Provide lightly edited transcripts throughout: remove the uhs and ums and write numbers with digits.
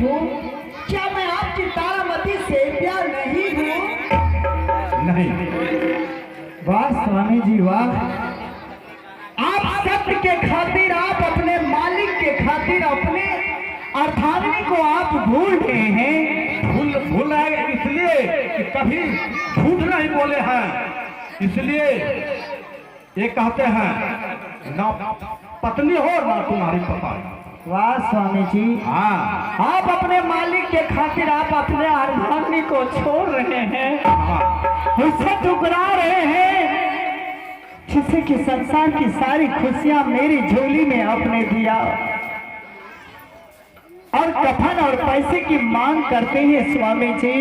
हूँ, क्या मैं आपकी तारामती सेविया नहीं हूँ? नहीं। वाह स्वामी जी वाह, आप सत्य के खातिर, आप अपने मालिक के खातिर अपने अर्धांगिनी को आप भूल गए हैं। भूल है इसलिए कि कभी झूठ नहीं बोले हैं, इसलिए ये कहते हैं ना पत्नी हो ना तुम्हारी पता। वाह स्वामी जी, हाँ, आप अपने मालिक के खातिर आप अपने अर्धांगिनी को छोड़ रहे हैं, उससे ठुकरा रहे हैं, जिससे कि संसार की सारी खुशियां मेरी झोली में आपने दिया और कफन और पैसे की मांग करते हैं स्वामी जी।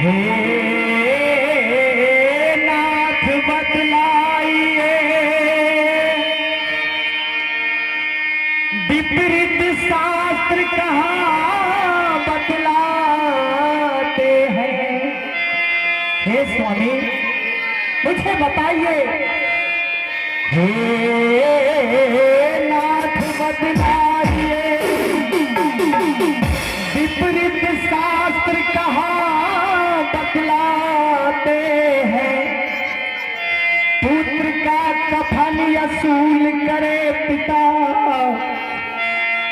हे नाथ बतलाइए, विपरीत शास्त्र कहाँ बतलाते हैं? हे स्वामी मुझे बताइए, हे नाथ बतलाइए, विपरीत शास्त्र कहाँ बतलाते हैं? पुत्र का कफन असूल करे पिता,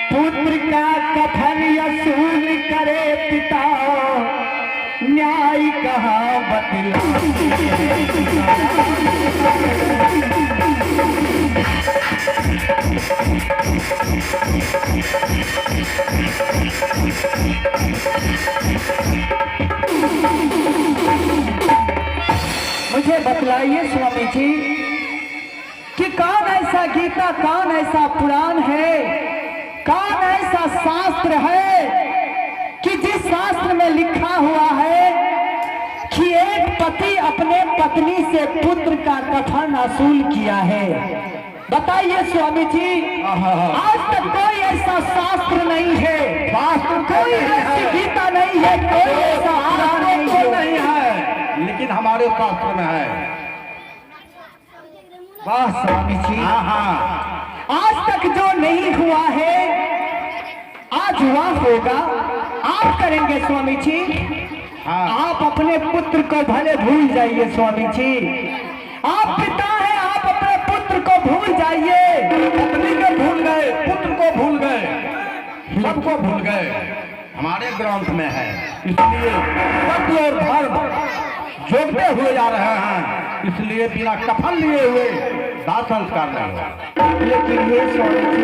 पुत्र का कफन असूल करे पिता, न्याय कहाँ बतलाते हैं? मुझे बतलाइए स्वामी जी कि कौन ऐसा गीता, कौन ऐसा पुराण है, कौन ऐसा शास्त्र है कि जिस शास्त्र में लिखा हुआ है कि एक पति अपने पत्नी से पुत्र का कफन वसूल किया है? बताइए स्वामी जी, आज तक कोई ऐसा शास्त्र नहीं है, कोई ऐसी गीता नहीं है, कोई ऐसा पुराण नहीं है, लेकिन हमारे शास्त्र में है। वाह स्वामी जी, हाँ, आज तक जो नहीं हुआ है आज हुआ होगा, आप करेंगे स्वामी जी। हाँ। आप अपने पुत्र को भले भूल जाइए स्वामी जी, आप पिता हैं, आप अपने पुत्र को भूल जाइए। पत्नी को भूल गए, पुत्र को भूल गए, सबको भूल गए, हमारे ग्रंथ में है। इसलिए सत्य और धर्म जोड़ते हुए जा रहे हैं, इसलिए बिना कफन लिए हुए दाह संस्कार नहीं हुआ। लेकिन ये स्वामी जी,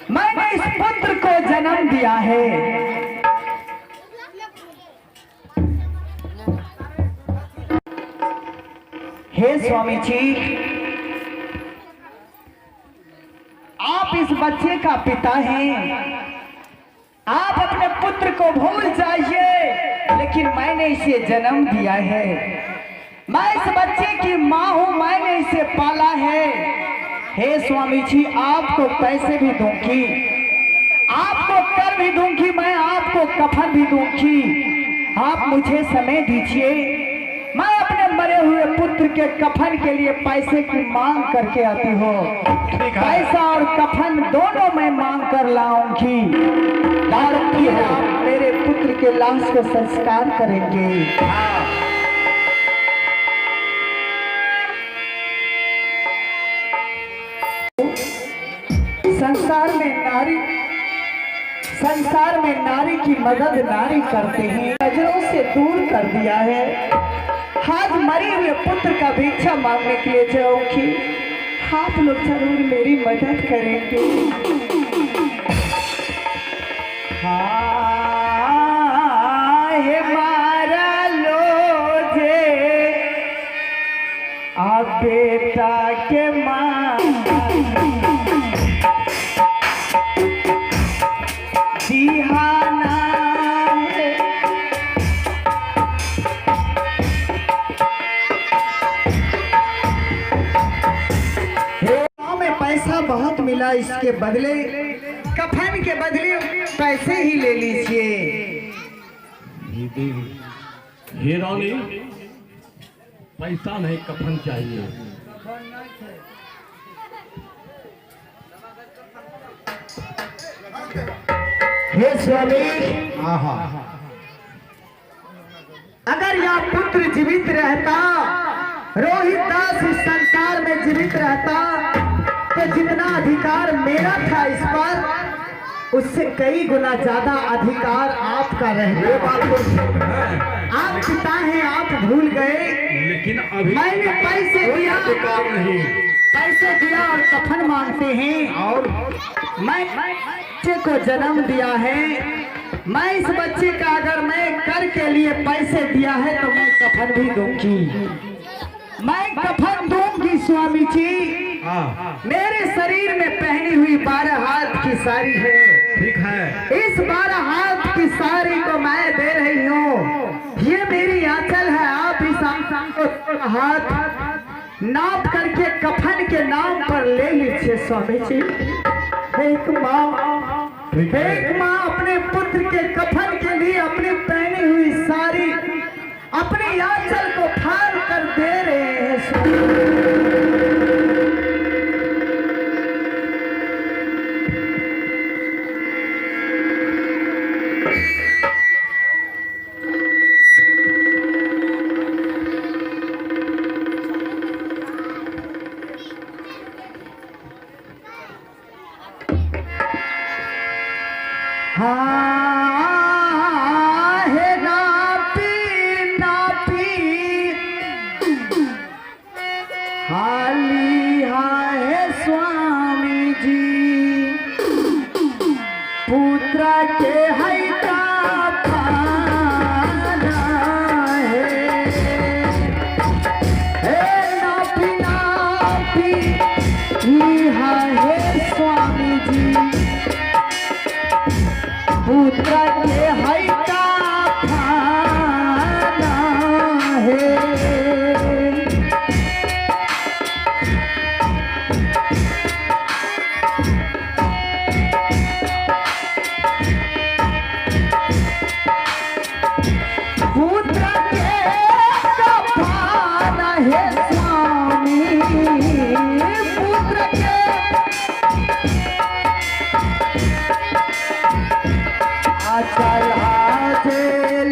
मैंने इस पुत्र को जन्म दिया है, हे स्वामी जी, आप इस बच्चे का पिता हैं, आप अपने पुत्र को भूल जाइए, लेकिन मैंने इसे जन्म दिया है, मैं इस बच्चे की माँ हूँ, मैंने इसे पाला है। हे स्वामी जी, आपको पैसे भी दूंगी, आपको कर भी दूंगी, मैं आपको कफन भी दूंगी, आप मुझे समय दीजिए, मैं अपने मरे हुए पुत्र के कफन के लिए पैसे की मांग करके आती हूँ। पैसा और कफन दोनों मैं मांग कर लाऊंगी, और फिर आप मेरे पुत्र के लाश को संस्कार करेंगे। संसार में नारी की मदद नारी करते हैं, नजरों से दूर कर दिया है। आज मरे हुए पुत्र का भिक्षा मांगने के लिए जाऊंगी, आप लोग जरूर मेरी मदद करेंगे। हाँ, ये मारा लो जे आप बेटा के मां दिहाना है। में पैसा बहुत मिला, इसके बदले कफन के बदले पैसे ही ले लीजिए। हे रानी, पैसा नहीं कफन चाहिए। हे स्वामी, हाँ अगर यह पुत्र जीवित रहता, रोहितदास इस संसार में जीवित रहता, तो जितना अधिकार मेरा था इस पर, उससे कई गुना ज्यादा अधिकार आपका रहता। ये बात तो ठीक है, आप पिता हैं, आप भूल गए। लेकिन अभी मैंने पैसे दिया, अधिकार नहीं। पैसे दिया और कफन मांगते हैं, और मैं बच्चे को जन्म दिया है। मैं इस बच्चे का अगर मैं कर के लिए पैसे दिया है तो मैं कफन भी दूंगी, मैं कफन दूंगी स्वामी जी। हाँ मेरे शरीर में पहनी हुई 12 हाथ की साड़ी है, ठीक है। इस 12 हाथ की साड़ी को मैं दे रही हूँ। ये मेरी आंचल है, आप इस आंचल को हाथ नाप करके कफन के नाम पर ले लीजिए स्वामी जी। एक माँ अपने पुत्र के कफन के लिए अपनी पहनी हुई साड़ी, अपनी आंचल को फाड़ कर दे रहे हैं स्वामी। हाँ है नापी हाली है स्वामी जी, पुत्र के है का खाना है नापी है स्वामी जी, पुत्र के है का खाना है। पुत्र के कफाना है स्वामी, पुत्र के आचल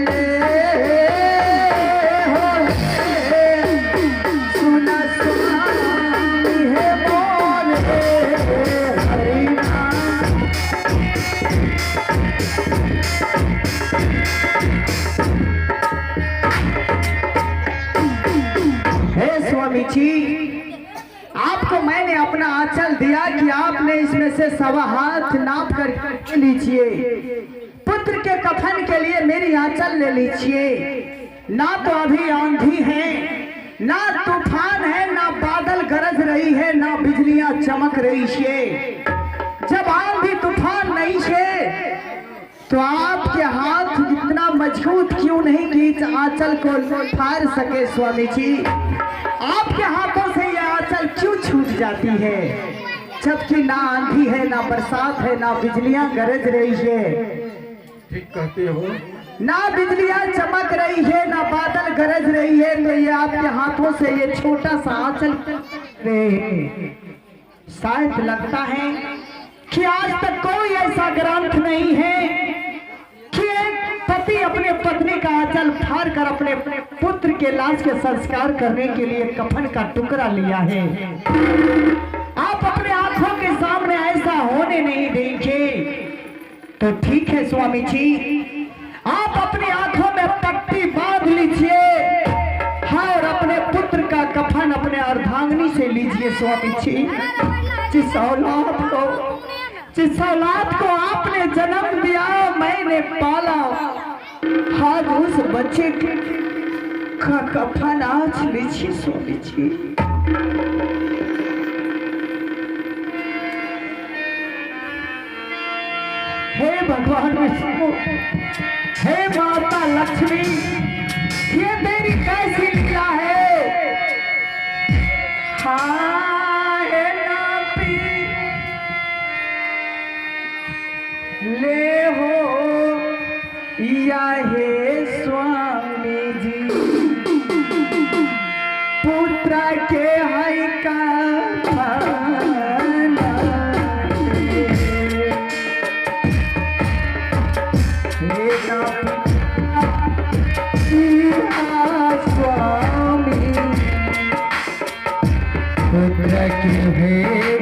ले हो सुना स्वामी है बोल हरिना। हे स्वामी जी, आपको मैंने अपना आंचल दिया कि आपने इसमें से 1.25 हाथ नाप कर लीजिए। पुत्र के कफन के लिए मेरी आंचल ले लीजिए। ना तो अभी आंधी है, ना तूफान है, ना बादल गरज रही है, ना बिजलियां चमक रही है। जब आंधी तूफान नहीं है तो आपके हाथ इतना मजबूत क्यों नहीं कि इस आंचल को फाड़ सके स्वामी जी? आपके हाथों से यह आंचल क्यों छूट जाती है, जबकि ना आंधी है, ना बरसात है, ना बिजलियां गरज रही है? ठीक कहते हो। ना बिजलियां चमक रही है, ना बादल गरज रही है, तो ये आपके हाथों से ये छोटा सा आंचल शायद लगता है कि आज तक कोई ऐसा ग्रंथ नहीं है कि एक पति अपने पत्नी का आंचल फाड़ कर अपने पुत्र के लाश के संस्कार करने के लिए कफन का टुकड़ा लिया है। आप अपने आंखों के सामने ऐसा होने नहीं देंगे तो ठीक है स्वामी जी, आप अपनी आंखों में पट्टी बांध लीजिए। हाँ, और अपने पुत्र का कफन अपने अर्धांगिनी से लीजिए स्वामी जी। जिस औलाद को आपने जन्म दिया, मैंने पाला, आज उस बच्चे का कफन आज लीजिए स्वामी जी। हे भगवान विष्णु, हे माता लक्ष्मी, ये तेरी कैसी लीला है? हाँ हे नापी ले हो या हे स्वामी जी, पुत्र के है का खाना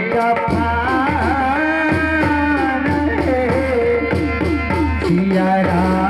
का प्राण है सिया राम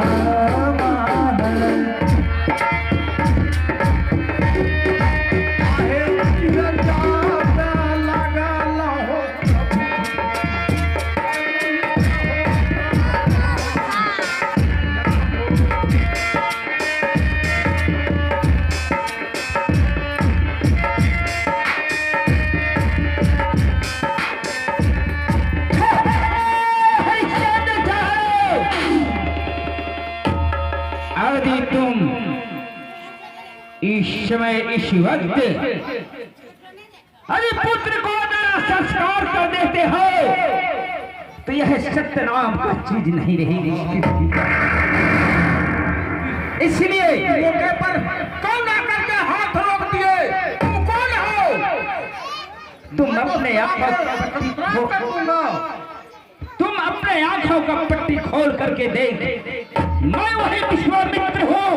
यदि तुम इस समय इस वक्त अरे पुत्र को मेरा संस्कार कर देते हो तो यह सत्य नाम का चीज नहीं रहेगी। इसलिए मौके पर कौन आकर के हाथ रोक दिए? तुम कौन हो? तुम अपने आंखों का पट्टी खोल करके देख, मैं वही विश्वामित्र हूँ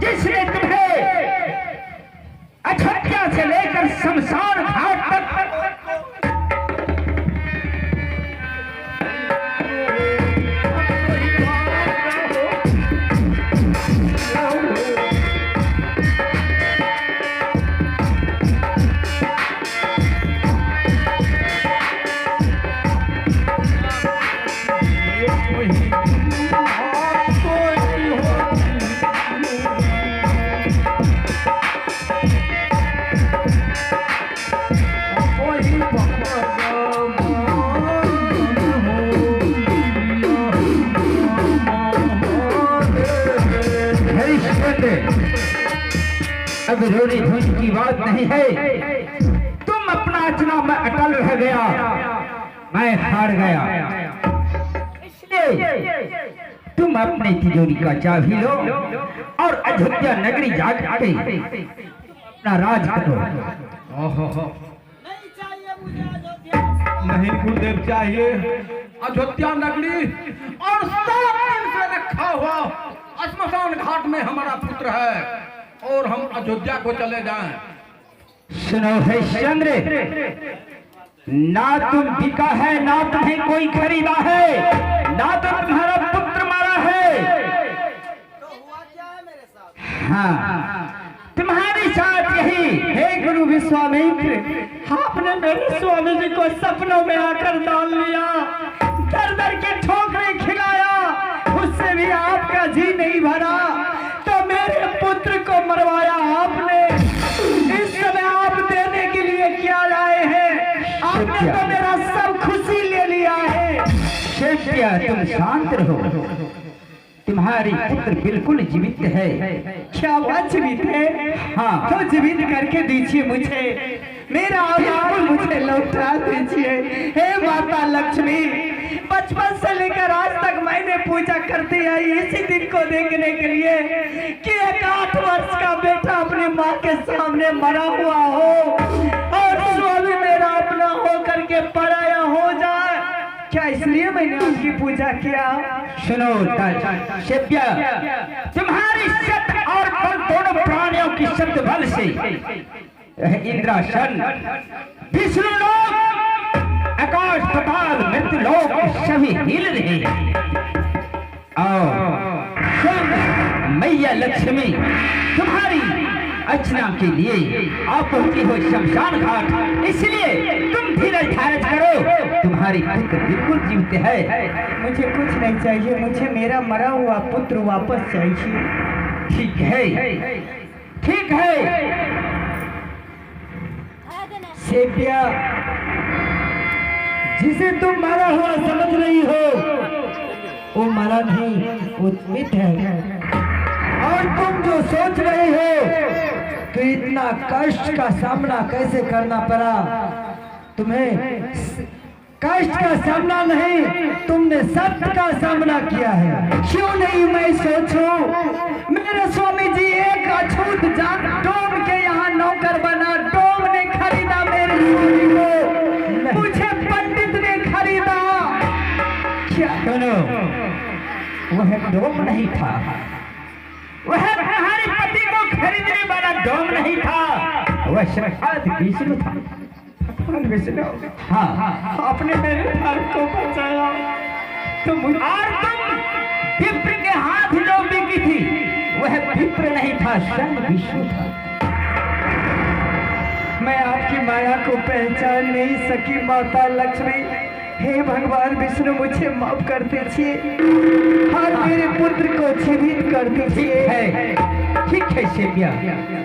जिसने तुम्हें अयोध्या से लेकर शमशान घाट तक अब रोनी धोनी की बात नहीं है। तुम अपना चुनाव में अटल रह गया, मैं हार गया। इसलिए तुम अपने तिजोरी का चाबी लो और अयोध्या नगरी जाके अपना राज करो। नहीं गुरुदेव चाहिए अयोध्या नगरी और 7 दिन से रखा हुआ श्मशान घाट में हमारा पुत्र है और हम अयोध्या को चले जाएं। सुनो हरिश्चंद्र, ना तुम बिका है, ना तुम्हें कोई खरीदा है, ना तो तुम्हारा पुत्र मारा है। तो हुआ क्या है मेरे साथ? हाँ, तुम्हारे साथ यही। हे गुरु विश्वामित्र, आपने मेरे स्वामी जी को सपनों में आकर डाल लिया, दर दर के ठोकरे खिलाया, उससे भी आपका जी नहीं भरा तो मेरे पुत्र को मरवाया आपने। इस समय आप देने के लिए क्या लाए हैं? आपने तो मेरा सब खुशी ले लिया है। शिष्या, तुम शांत रहो। तुम्हारी पुत्र बिल्कुल जीवित है। क्या वह जीवित है? हाँ। तो जीवित करके दीजिए मुझे, मेरा आधार मुझे लौटा दीजिए। हे माता लक्ष्मी, बचपन से लेकर आज तक मैंने पूजा करती आई इसी दिन को देखने के लिए कि एक 8 वर्ष का बेटा अपनी माँ के सामने मरा हुआ हो और स्वामी मेरा अपना हो करके पराया हो जाए। क्या इसलिए मैंने आपकी पूजा किया? सुनो शिव्या, तुम्हारी शब्द और बल दोनों प्राणियों की शब्द बल से इंद्रासन, विष्णु लोक, आकाश पाताल, मृत्यु लोक सभी हिल रहे हैं। और मैया लक्ष्मी तुम्हारी अर्चना के लिए आप पहुंची हो शमशान घाट। इसलिए तुम धीरज धारज करो, तुम्हारी पुत्र बिल्कुल जीवित है। मुझे कुछ नहीं चाहिए, मुझे मेरा मरा हुआ पुत्र वापस चाहिए। ठीक है, ठीक है सेव्या, जिसे तुम मरा हुआ समझ रही हो वो मरा नहीं, वो जीवित है। और तुम जो सोच रही हो कि इतना कष्ट का सामना कैसे करना पड़ा, तुम्हें कष्ट का सामना नहीं, तुमने सत्य का सामना किया है। क्यों नहीं मैं सोचूं? मेरे स्वामी जी एक अछूत जान डोम के यहाँ नौकर बना, डोम ने खरीदा मेरे स्वामी को, मुझे पंडित ने खरीदा। क्या सुनो, वह डोम नहीं था, वह तुम्हारे पति को खरीदने वाला डोम नहीं था, वह साक्षात विष्णु था। भगवान विष्णु, हाँ, आपने मेरे धर्म को बचाया तो मुझे और तुम विप्र के हाथ जो बिकी थी वह विप्र नहीं था, स्वयं विष्णु था। मैं आपकी माया को पहचान नहीं सकी माता लक्ष्मी। हे भगवान विष्णु, मुझे माफ कर दीजिए और मेरे पुत्र को जीवित कर दीजिए। ठीक है सेव्या,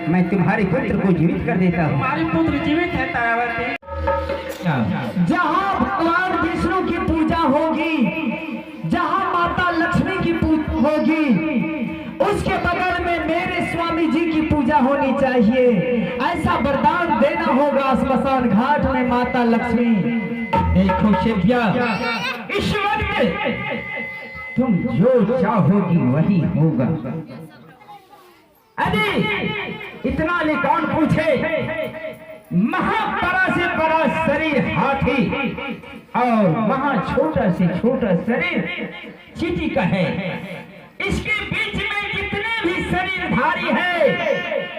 मैं तुम्हारे पुत्र को जीवित कर देता हूँ। हमारी पुत्र जीवित है तारावती। जहाँ भगवान विष्णु की पूजा होगी, जहाँ माता लक्ष्मी की पूजा होगी, उसके बगल में मेरे स्वामी जी की पूजा होनी चाहिए। ऐसा वरदान देना होगा स्मशान घाट में माता लक्ष्मी। देखो सेव्या, ईश्वर में तुम जो चाहोगी वही होगा। अरे इतना ले कौन पूछे, महाबड़ा से बड़ा शरीर हाथी और महा छोटा से छोटा शरीर चींटी का है। इसके बीच में जितने भी शरीरधारी है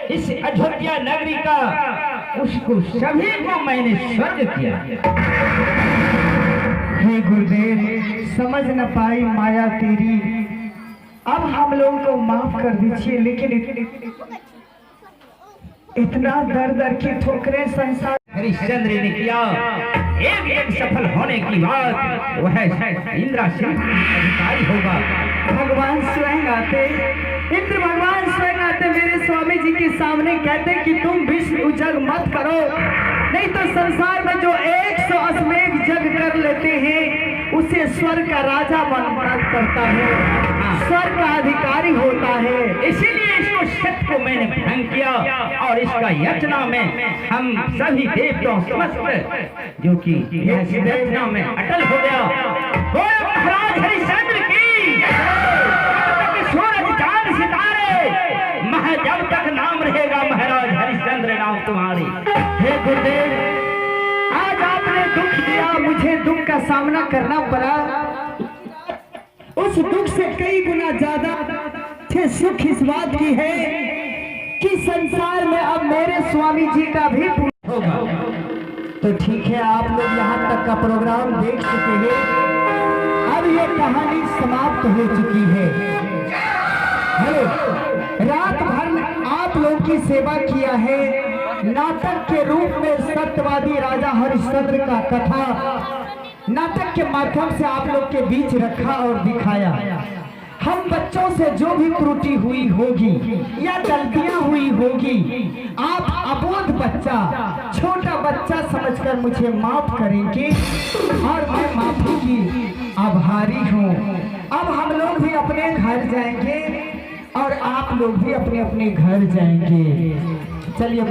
इस अयोध्या नगरी का, उसको सभी को मैंने स्वर्ग किया। हे गुरुदेव, समझ न पाई माया तेरी, अब हम लोगों को माफ कर दीजिए। लेकिन इतना दर दर की ठोकरें संसार हरिश्चंद्र ने किया, एक एक सफल होने की बात वह इंद्रासन अधिकारी होगा। भगवान स्वयं आते, इंद्र भगवान स्वयं आते मेरे स्वामी जी के सामने, कहते कि तुम विश्व उजग मत करो, नहीं तो संसार में जो 100 अश्वमेध जग कर लेते हैं उसे स्वर्ग का राजा बन करता है, स्वर्ग का अधिकारी होता है। इसीलिए इसको सत्य को मैंने भंग किया और इसका याचना में हम सभी देवताओं समस्त जो कि यह याचना में अटल हो गया। बोलो महाराज हरिश्चंद्र की, सूरज चांद सितारे जब तक नाम रहेगा महाराज हरिश्चंद्र नाम तुम्हारी। हे गुरुदेव, आज आपने दुख दिया, मुझे दुख का सामना करना पड़ा। उस दुख से कई गुना ज्यादा सुख इस बात की है कि संसार में अब मेरे स्वामी जी का भी होगा। तो ठीक है, आप लोग यहाँ तक का प्रोग्राम देख चुके हैं, अब ये कहानी समाप्त हो चुकी है। रात भर आप लोग की सेवा किया है, नाटक के रूप में सत्यवादी राजा हरिश्चंद्र का कथा नाटक के माध्यम से आप लोग के बीच रखा और दिखाया। हम बच्चों से जो भी त्रुटि हुई होगी या गलतियां हुई होगी, आप अबोध बच्चा, छोटा बच्चा समझकर मुझे माफ करेंगे और मैं माफी की आभारी हूँ। अब हम लोग भी अपने घर जाएंगे और आप लोग भी अपने अपने घर जाएंगे। चलिए।